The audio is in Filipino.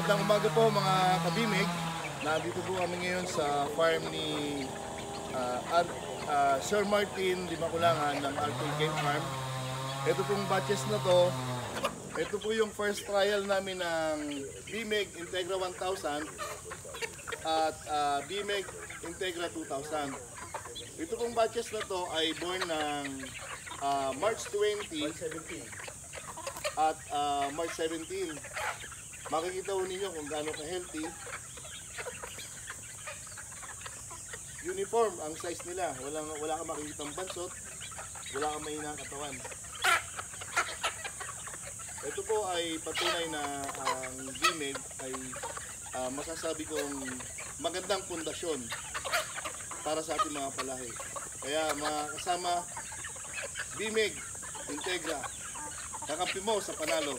Magandang umaga po mga kabimig. Nandito po kami ngayon sa farm ni Sir Martin Dimakulangan ng Arthur Game Farm. Ito pong batches na to. Ito po yung first trial namin ng BMEG Integra 1000 at BMEG Integra 2000. Ito pong batches na to ay born ng March 20 at March 17. Makikita po ninyo kung gaano ka-healthy. Uniform ang size nila. Wala kang makikitang bansot. Wala kang mahinang katawan. Ito po ay patunay na ang BMEG ay masasabi kong magandang pundasyon para sa ating mga palahi. Kaya mga kasama, BMEG Integra, kakampi mo sa panalo.